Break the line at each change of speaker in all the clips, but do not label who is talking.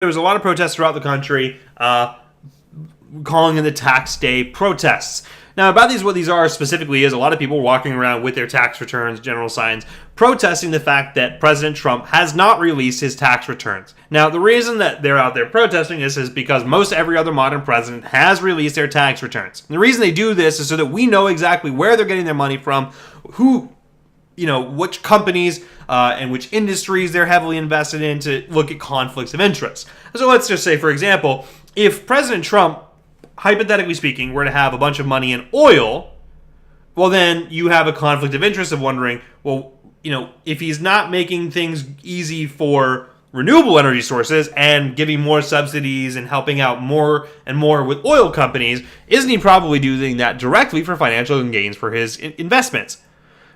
there was a lot of protests throughout the country, calling in the tax day protests. Now, about what these are specifically is a lot of people walking around with their tax returns, general signs, protesting the fact that President Trump has not released his tax returns. Now, the reason that they're out there protesting this is because most every other modern president has released their tax returns. And the reason they do this is so that we know exactly where they're getting their money from, which companies and which industries they're heavily invested in, to look at conflicts of interest. So let's just say, for example, if President Trump, hypothetically speaking, were to have a bunch of money in oil, well, then you have a conflict of interest of wondering, well, if he's not making things easy for renewable energy sources and giving more subsidies and helping out more and more with oil companies, isn't he probably doing that directly for financial gains for his investments?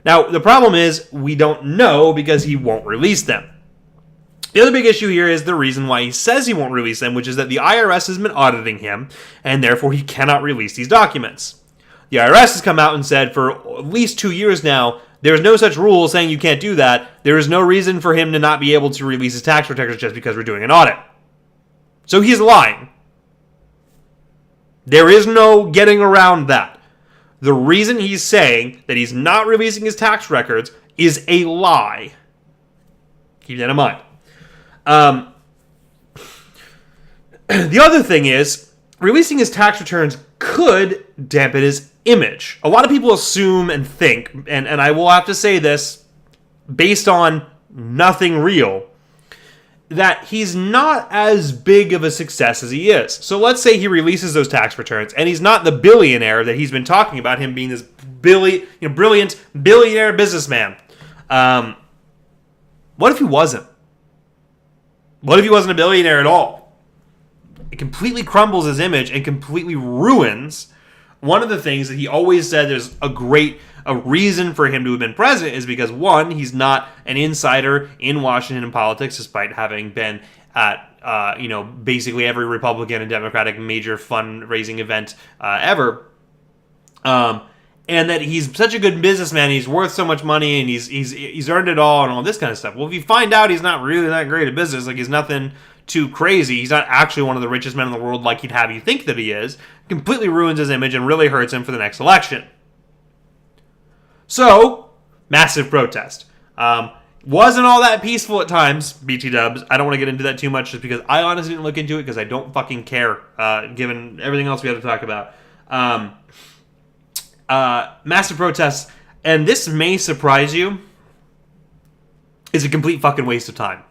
Now, the problem is we don't know because he won't release them. The other big issue here is the reason why he says he won't release them, which is that the IRS has been auditing him, and therefore he cannot release these documents. The IRS has come out and said for at least 2 years now, there's no such rule saying you can't do that. There is no reason for him to not be able to release his tax returns just because we're doing an audit. So he's lying. There is no getting around that. The reason he's saying that he's not releasing his tax records is a lie. Keep that in mind. The other thing is, releasing his tax returns could dampen his image. A lot of people assume and think, and I will have to say this based on nothing real, that he's not as big of a success as he is. So let's say he releases those tax returns, and he's not the billionaire that he's been talking about, him being this brilliant billionaire businessman. What if he wasn't? What if he wasn't a billionaire at all? It completely crumbles his image and completely ruins one of the things that he always said there's a reason for him to have been president is because, one, he's not an insider in Washington politics, despite having been at, basically every Republican and Democratic major fundraising event ever. And that he's such a good businessman, he's worth so much money, and he's earned it all, and all this kind of stuff. Well, if you find out he's not really that great at business, like he's nothing too crazy, he's not actually one of the richest men in the world like he'd have you think that he is, completely ruins his image and really hurts him for the next election. So, massive protest. Wasn't all that peaceful at times, BT dubs. I don't want to get into that too much just because I honestly didn't look into it because I don't fucking care, given everything else we have to talk about. Massive protests, and this may surprise you, is a complete fucking waste of time.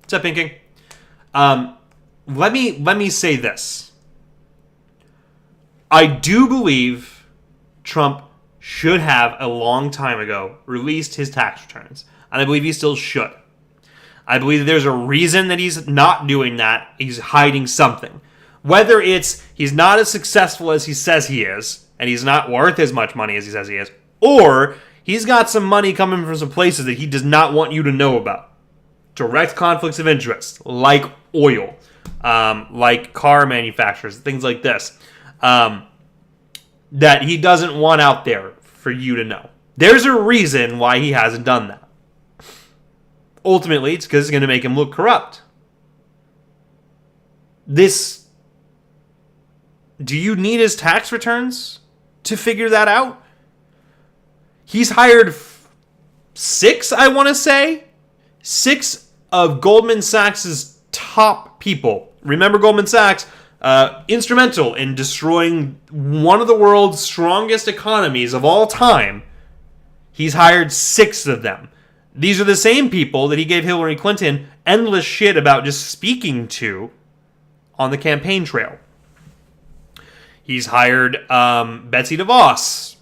What's up, Pinking? Let me say this. I do believe Trump should have, a long time ago, released his tax returns. And I believe he still should. I believe that there's a reason that he's not doing that. He's hiding something. Whether it's he's not as successful as he says he is, and he's not worth as much money as he says he is, or he's got some money coming from some places that he does not want you to know about. Direct conflicts of interest, like oil, like car manufacturers, things like this, that he doesn't want out there for you to know. There's a reason why he hasn't done that. Ultimately, it's because it's going to make him look corrupt. Do you need his tax returns to figure that out? He's hired 6 of Goldman Sachs' top people. Remember Goldman Sachs, instrumental in destroying one of the world's strongest economies of all time. He's hired 6 of them. These are the same people that he gave Hillary Clinton endless shit about just speaking to on the campaign trail. He's hired Betsy DeVos,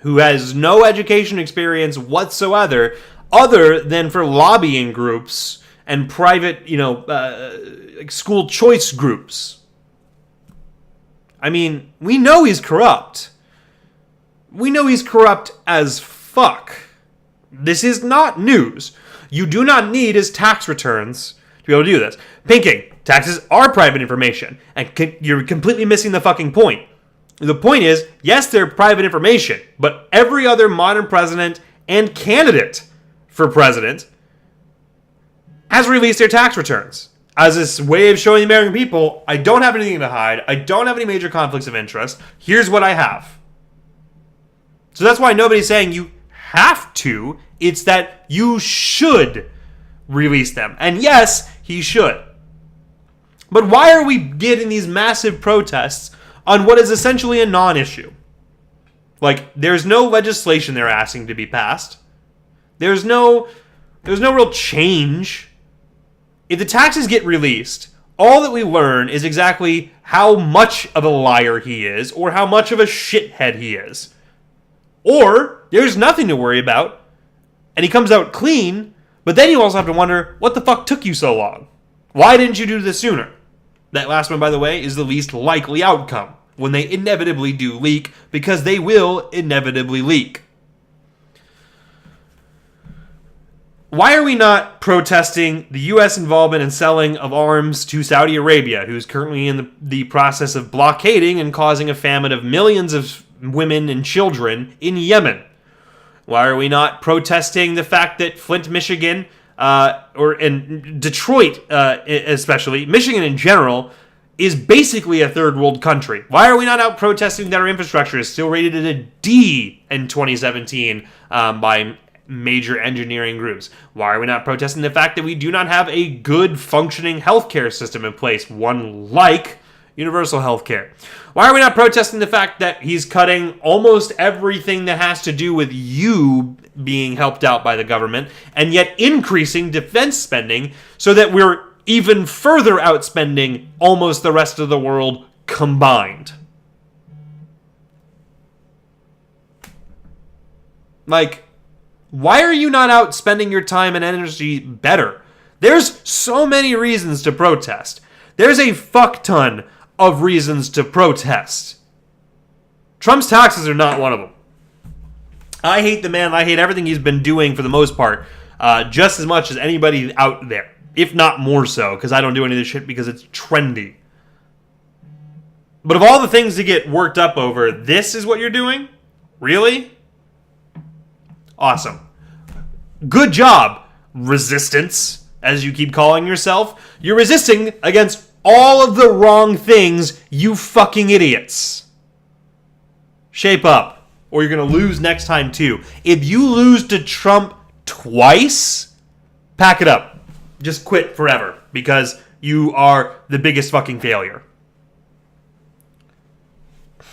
who has no education experience whatsoever, other than for lobbying groups and private, school choice groups. I mean, we know he's corrupt. We know he's corrupt as fuck. This is not news. You do not need his tax returns to be able to do this. Pinking, taxes are private information, and you're completely missing the fucking point. The point is, yes, they're private information, but every other modern president and candidate for president has released their tax returns as this way of showing the American people, I don't have anything to hide. I don't have any major conflicts of interest. Here's what I have. So that's why nobody's saying you have to. It's that you should release them. And yes, he should. But why are we getting these massive protests on what is essentially a non-issue? Like, there's no legislation they're asking to be passed. There's no real change. If the taxes get released, all that we learn is exactly how much of a liar he is or how much of a shithead he is. Or there's nothing to worry about and he comes out clean, but then you also have to wonder, what the fuck took you so long? Why didn't you do this sooner? That last one, by the way, is the least likely outcome when they inevitably do leak, because they will inevitably leak. Why are we not protesting the U.S. involvement in selling of arms to Saudi Arabia, who's currently in the process of blockading and causing a famine of millions of women and children in Yemen? Why are we not protesting the fact that Flint, Michigan, or in Detroit especially, Michigan in general, is basically a third world country? Why are we not out protesting that our infrastructure is still rated at a D in 2017 by major engineering groups? Why are we not protesting the fact that we do not have a good functioning healthcare system in place, one like universal healthcare? Why are we not protesting the fact that he's cutting almost everything that has to do with you being helped out by the government, and yet increasing defense spending so that we're even further outspending almost the rest of the world combined? Like, why are you not out spending your time and energy better? There's so many reasons to protest. There's a fuck ton of reasons to protest. Trump's taxes are not one of them. I hate the man. I hate everything he's been doing for the most part, just as much as anybody out there, if not more so, because I don't do any of this shit because it's trendy. But of all the things to get worked up over, this is what you're doing? Really? Awesome. Good job, resistance, as you keep calling yourself. You're resisting against all of the wrong things, you fucking idiots. Shape up, or you're going to lose next time too. If you lose to Trump twice, pack it up. Just quit forever, because you are the biggest fucking failure.